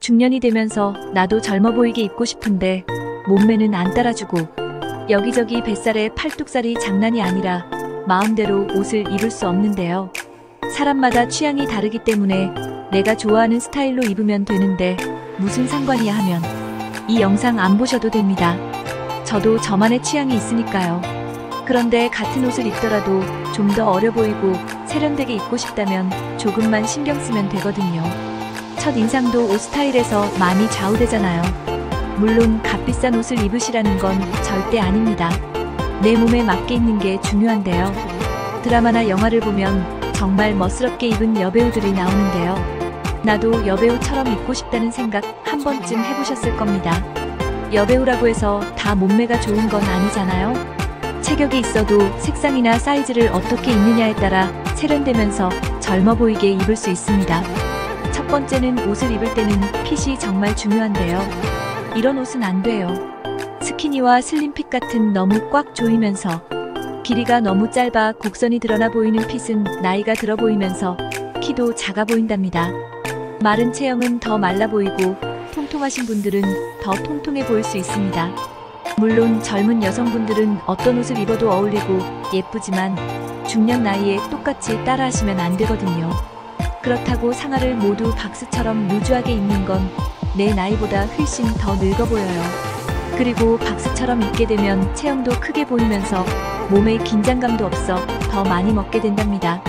중년이 되면서 나도 젊어 보이게 입고 싶은데 몸매는 안 따라주고 여기저기 뱃살에 팔뚝살이 장난이 아니라 마음대로 옷을 입을 수 없는데요. 사람마다 취향이 다르기 때문에 내가 좋아하는 스타일로 입으면 되는데 무슨 상관이야 하면 이 영상 안 보셔도 됩니다. 저도 저만의 취향이 있으니까요. 그런데 같은 옷을 입더라도 좀 더 어려 보이고 세련되게 입고 싶다면 조금만 신경 쓰면 되거든요. 첫인상도 옷 스타일에서 많이 좌우되잖아요. 물론 값비싼 옷을 입으시라는 건 절대 아닙니다. 내 몸에 맞게 입는 게 중요한데요. 드라마나 영화를 보면 정말 멋스럽게 입은 여배우들이 나오는데요. 나도 여배우처럼 입고 싶다는 생각 한 번쯤 해보셨을 겁니다. 여배우라고 해서 다 몸매가 좋은 건 아니잖아요. 체격이 있어도 색상이나 사이즈를 어떻게 입느냐에 따라 세련되면서 젊어 보이게 입을 수 있습니다. 첫 번째는 옷을 입을 때는 핏이 정말 중요한데요. 이런 옷은 안 돼요. 스키니와 슬림핏 같은 너무 꽉 조이면서 길이가 너무 짧아 곡선이 드러나 보이는 핏은 나이가 들어 보이면서 키도 작아 보인답니다. 마른 체형은 더 말라 보이고 통통하신 분들은 더 통통해 보일 수 있습니다. 물론 젊은 여성분들은 어떤 옷을 입어도 어울리고 예쁘지만 중년 나이에 똑같이 따라하시면 안 되거든요. 그렇다고 상하를 모두 박스처럼 루즈하게 입는 건 내 나이보다 훨씬 더 늙어 보여요. 그리고 박스처럼 입게 되면 체형도 크게 보이면서 몸에 긴장감도 없어 더 많이 먹게 된답니다.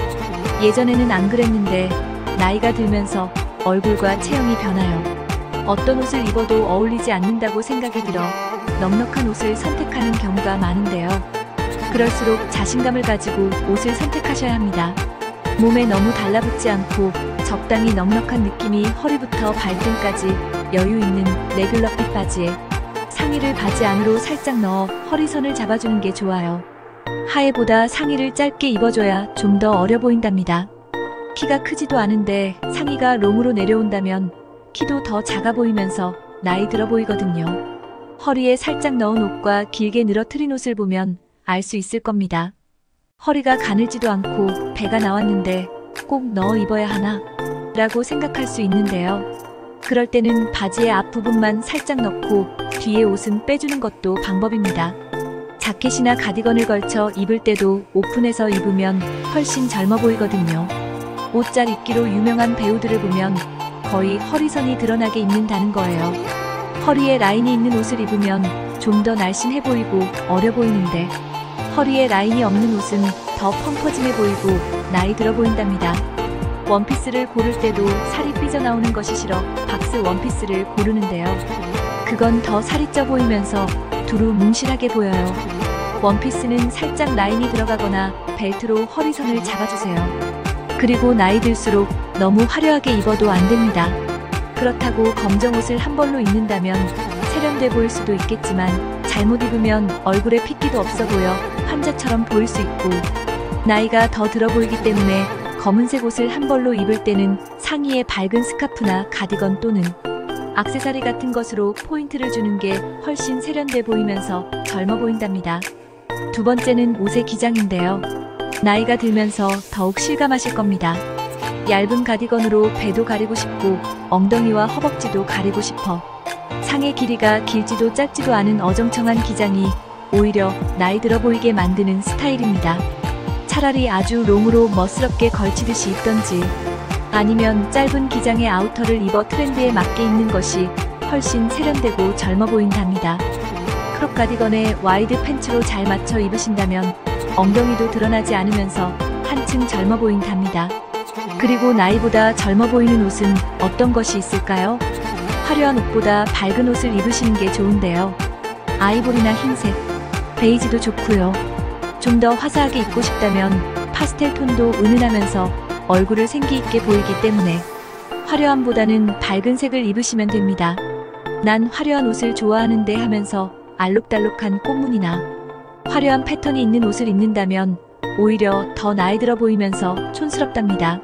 예전에는 안 그랬는데 나이가 들면서 얼굴과 체형이 변해요. 어떤 옷을 입어도 어울리지 않는다고 생각이 들어 넉넉한 옷을 선택하는 경우가 많은데요. 그럴수록 자신감을 가지고 옷을 선택하셔야 합니다. 몸에 너무 달라붙지 않고 적당히 넉넉한 느낌이 허리부터 발등까지 여유 있는 레귤러핏 바지에 상의를 바지 안으로 살짝 넣어 허리선을 잡아주는 게 좋아요. 하의보다 상의를 짧게 입어줘야 좀 더 어려 보인답니다. 키가 크지도 않은데 상의가 롱으로 내려온다면 키도 더 작아 보이면서 나이 들어 보이거든요. 허리에 살짝 넣은 옷과 길게 늘어뜨린 옷을 보면 알 수 있을 겁니다. 허리가 가늘지도 않고 배가 나왔는데 꼭 넣어 입어야 하나? 라고 생각할 수 있는데요. 그럴 때는 바지의 앞부분만 살짝 넣고 뒤에 옷은 빼주는 것도 방법입니다. 자켓이나 가디건을 걸쳐 입을 때도 오픈해서 입으면 훨씬 젊어 보이거든요. 옷 잘 입기로 유명한 배우들을 보면 거의 허리선이 드러나게 입는다는 거예요. 허리에 라인이 있는 옷을 입으면 좀 더 날씬해 보이고 어려 보이는데 허리에 라인이 없는 옷은 더 펑퍼짐해 보이고 나이 들어 보인답니다. 원피스를 고를 때도 살이 삐져나오는 것이 싫어 박스 원피스를 고르는데요. 그건 더 살이 쪄 보이면서 두루 뭉실하게 보여요. 원피스는 살짝 라인이 들어가거나 벨트로 허리선을 잡아주세요. 그리고 나이 들수록 너무 화려하게 입어도 안 됩니다. 그렇다고 검정 옷을 한 벌로 입는다면 세련돼 보일 수도 있겠지만 잘못 입으면 얼굴에 핏기도 없어 보여 환자처럼 보일 수 있고 나이가 더 들어 보이기 때문에 검은색 옷을 한 벌로 입을 때는 상의에 밝은 스카프나 가디건 또는 액세서리 같은 것으로 포인트를 주는 게 훨씬 세련돼 보이면서 젊어 보인답니다. 두 번째는 옷의 기장인데요. 나이가 들면서 더욱 실감하실 겁니다. 얇은 가디건으로 배도 가리고 싶고 엉덩이와 허벅지도 가리고 싶어 상의 길이가 길지도 짧지도 않은 어정청한 기장이 오히려 나이 들어 보이게 만드는 스타일입니다. 차라리 아주 롱으로 멋스럽게 걸치듯이 입던지 아니면 짧은 기장의 아우터를 입어 트렌드에 맞게 입는 것이 훨씬 세련되고 젊어 보인답니다. 크롭 가디건에 와이드 팬츠로 잘 맞춰 입으신다면 엉덩이도 드러나지 않으면서 한층 젊어 보인답니다. 그리고 나이보다 젊어 보이는 옷은 어떤 것이 있을까요? 화려한 옷보다 밝은 옷을 입으시는 게 좋은데요. 아이보리나 흰색, 베이지도 좋고요. 좀 더 화사하게 입고 싶다면 파스텔 톤도 은은하면서 얼굴을 생기 있게 보이기 때문에 화려함보다는 밝은 색을 입으시면 됩니다. 난 화려한 옷을 좋아하는데 하면서 알록달록한 꽃무늬나 화려한 패턴이 있는 옷을 입는다면 오히려 더 나이 들어 보이면서 촌스럽답니다.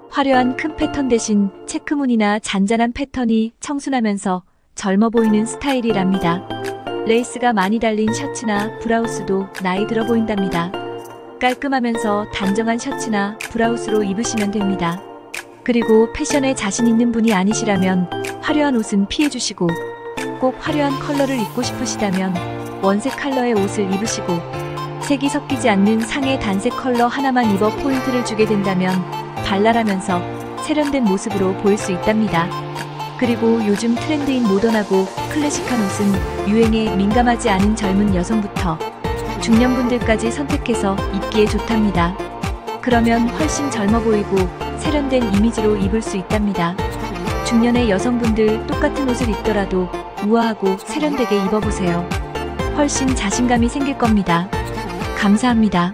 화려한 큰 패턴 대신 체크무늬나 잔잔한 패턴이 청순하면서 젊어 보이는 스타일이랍니다. 레이스가 많이 달린 셔츠나 브라우스도 나이 들어 보인답니다. 깔끔하면서 단정한 셔츠나 브라우스로 입으시면 됩니다. 그리고 패션에 자신 있는 분이 아니시라면 화려한 옷은 피해주시고, 꼭 화려한 컬러를 입고 싶으시다면 원색 컬러의 옷을 입으시고, 색이 섞이지 않는 상의 단색 컬러 하나만 입어 포인트를 주게 된다면 발랄하면서 세련된 모습으로 보일 수 있답니다. 그리고 요즘 트렌드인 모던하고 클래식한 옷은 유행에 민감하지 않은 젊은 여성부터 중년분들까지 선택해서 입기에 좋답니다. 그러면 훨씬 젊어 보이고 세련된 이미지로 입을 수 있답니다. 중년의 여성분들 똑같은 옷을 입더라도 우아하고 세련되게 입어보세요. 훨씬 자신감이 생길 겁니다. 감사합니다.